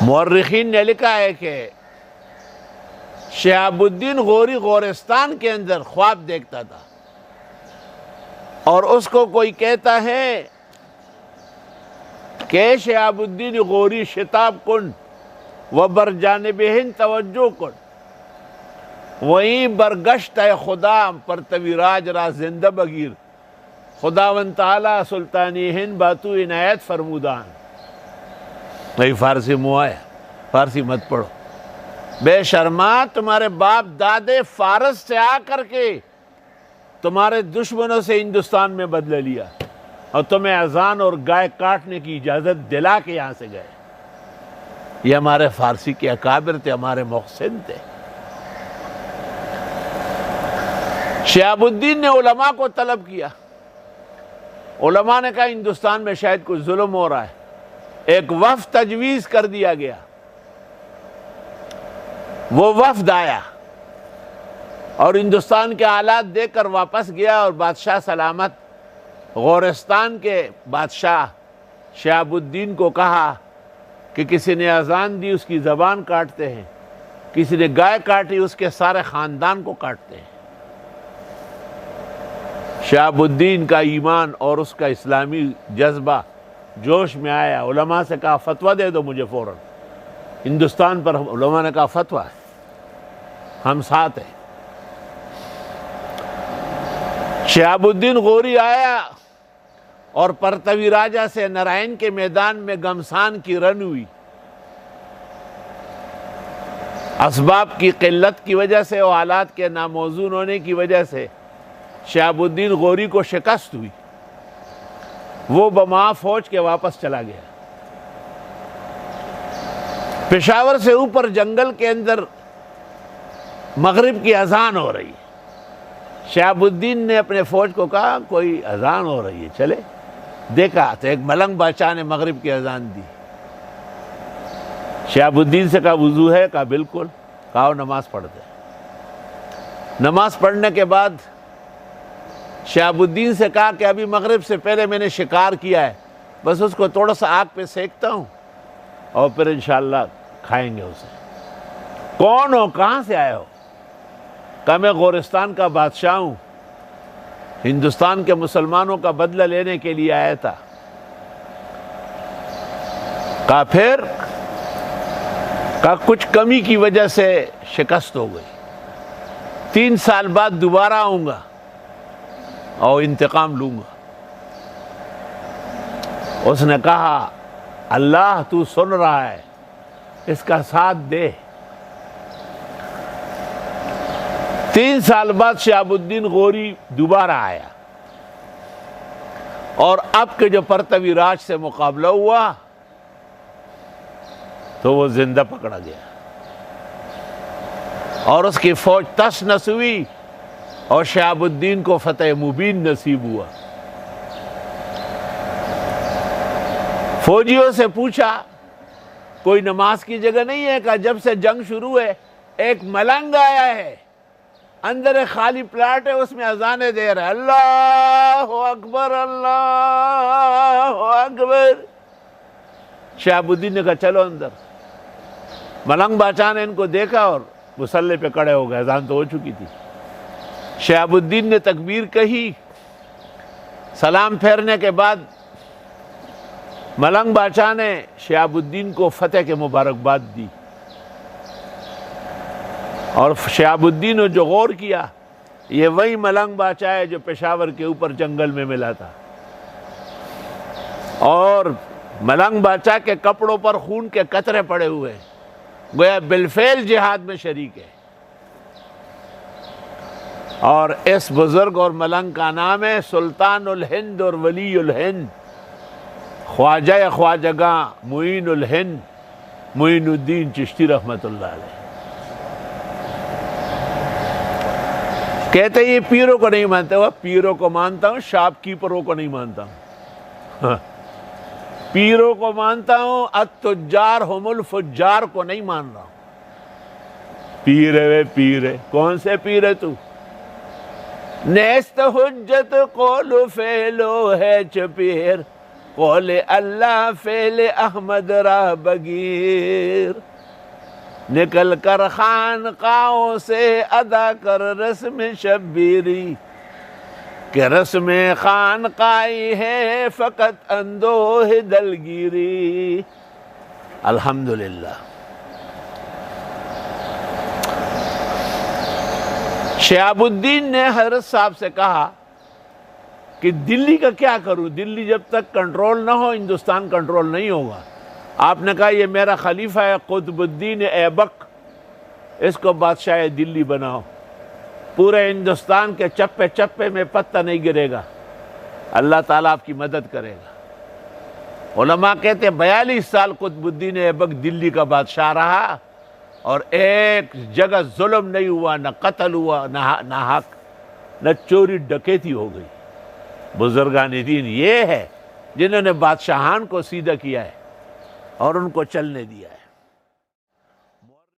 مورخین نے لکھا ہے کہ شہاب الدین غوری غورستان کے اندر خواب دیکھتا تھا، اور اس کو کوئی کہتا ہے کہ شہاب الدین غوری شتاب کن و بر جانبہن توجہ کن، وہیں برگشت ہے خدا پرتوی راج را زندہ بگیر، خداوند تعالی سلطانی ہند باتو عنایت فرمودان۔ نہیں فارسی منہ آیا، فارسی مت پڑھو، بے شرما، تمہارے باپ دادے فارس سے آ کر کے تمہارے دشمنوں سے ہندوستان میں بدلہ لیا، اور تمہیں اذان اور گائے کاٹنے کی اجازت دلا کے یہاں سے گئے۔ یہ ہمارے فارسی کے اکابر تھے، ہمارے محسن تھے۔ شہاب الدین نے علماء کو طلب کیا، علماء نے کہا ہندوستان میں شاید کچھ ظلم ہو رہا ہے، ایک وفد تجویز کر دیا گیا۔ وہ وفد آیا اور ہندوستان کے حالات دیکھ کر واپس گیا، اور بادشاہ سلامت غورستان کے بادشاہ شہاب الدین کو کہا کہ کسی نے اذان دی اس کی زبان کاٹتے ہیں، کسی نے گائے کاٹی اس کے سارے خاندان کو کاٹتے ہیں۔ شہاب الدین کا ایمان اور اس کا اسلامی جذبہ جوش میں آیا، علماء سے کہا فتویٰ دے دو مجھے فوراً۔ ہندوستان پر علماء نے کہا فتویٰ ہے، ہم ساتھ ہیں۔ شہاب الدین غوری آیا اور پرتوی راجہ سے نارائن کے میدان میں گھمسان کی رن ہوئی۔ اسباب کی قلت کی وجہ سے اور حالات کے ناموزون ہونے کی وجہ سے شہاب الدین غوری کو شکست ہوئی، وہ بما فوج کے واپس چلا گیا۔ پشاور سے اوپر جنگل کے اندر مغرب کی اذان ہو رہی ہے۔ شہاب الدین نے اپنے فوج کو کہا کوئی اذان ہو رہی ہے، چلے۔ دیکھا تو ایک ملنگ بادشاہ نے مغرب کی اذان دی۔ شہاب الدین سے کہا وضو ہے؟ کہا بالکل۔ کہا نماز پڑھتے۔ نماز پڑھنے کے بعد شہاب الدین سے کہا کہ ابھی مغرب سے پہلے میں نے شکار کیا ہے، بس اس کو تھوڑا سا آگ پہ سینکتا ہوں اور پھر انشاءاللہ کھائیں گے اسے۔ کون ہو؟ کہاں سے آئے ہو؟ کہا میں غورستان کا بادشاہ ہوں، ہندوستان کے مسلمانوں کا بدلہ لینے کے لیے آیا تھا۔ کہا پھر؟ کہا کچھ کمی کی وجہ سے شکست ہو گئی، 3 سال بعد دوبارہ آؤں گا اور انتقام لوں گا۔ اس نے کہا اللہ تو سن رہا ہے، اس کا ساتھ دے۔ 3 سال بعد شہاب الدین غوری دوبارہ آیا، اور اب کے جو پرتوی راج سے مقابلہ ہوا تو وہ زندہ پکڑا گیا، اور اس کی فوج تس نس ہوئی، اور شہاب الدین کو فتح مبین نصیب ہوا۔ فوجیوں سے پوچھا کوئی نماز کی جگہ نہیں ہے؟ کہا جب سے جنگ شروع ہے ایک ملنگ آیا ہے، اندر ایک خالی پلاٹ ہے، اس میں اذانیں دے رہا ہے، اللہ اکبر اللہ اکبر۔ شہاب الدین نے کہا چلو اندر۔ ملنگ بادشاہ نے ان کو دیکھا اور مسلح پہ کڑے ہو گئے، اذان تو ہو چکی تھی۔ شہاب الدین نے تکبیر کہی، سلام پھیرنے کے بعد ملنگ بادشاہ نے شہاب الدین کو فتح کے مبارکباد دی، اور شہاب الدین نے جو غور کیا یہ وہی ملنگ بادشاہ ہے جو پشاور کے اوپر جنگل میں ملا تھا، اور ملنگ بادشاہ کے کپڑوں پر خون کے قطرے پڑے ہوئے ہیں، گویا بالفعل جہاد میں شریک ہے۔ اور اس بزرگ اور ملنگ کا نام ہے سلطان الہند اور ولی الہند، خواجہ خواجگاں معین الہند معین الدین چشتی رحمت اللہ علیہ۔ کہتے ہیں یہ پیروں کو نہیں مانتے، وہ پیروں کو مانتا ہوں، شاپ کیپروں کو نہیں مانتا ہوں، پیروں کو مانتا ہوں، التجار ہم الفجار کو نہیں مان رہا ہوں۔ پیر ہے پیر ہے، کون سے پیر ہے تو؟ نیست حجت قول و فعل و ہے چپیر، قول اللہ فعل احمد راہ بگیر، نکل کر خانقاہوں سے ادا کر رسم شبیری، کہ رسم خانقاہی ہے فقط اندوہ دلگیری۔ الحمدللہ۔ شہاب الدین نے حضرت صاحب سے کہا کہ دلی کا کیا کروں، دلی جب تک کنٹرول نہ ہو ہندوستان کنٹرول نہیں ہوگا۔ آپ نے کہا یہ میرا خلیفہ ہے قطب الدین ایبک، اس کو بادشاہ دلی بناؤ، پورے ہندوستان کے چپے چپے میں پتہ نہیں گرے گا، اللہ تعالیٰ آپ کی مدد کرے گا۔ علماء کہتے ہیں 42 سال قطب الدین ایبک دلی کا بادشاہ رہا اور ایک جگہ ظلم نہیں ہوا، نہ قتل ہوا، نہ حق، نہ چوری ڈکیتی ہو گئی۔ بزرگان دین یہ ہے جنہوں نے بادشاہان کو سیدھا کیا ہے اور ان کو چلنے دیا ہے۔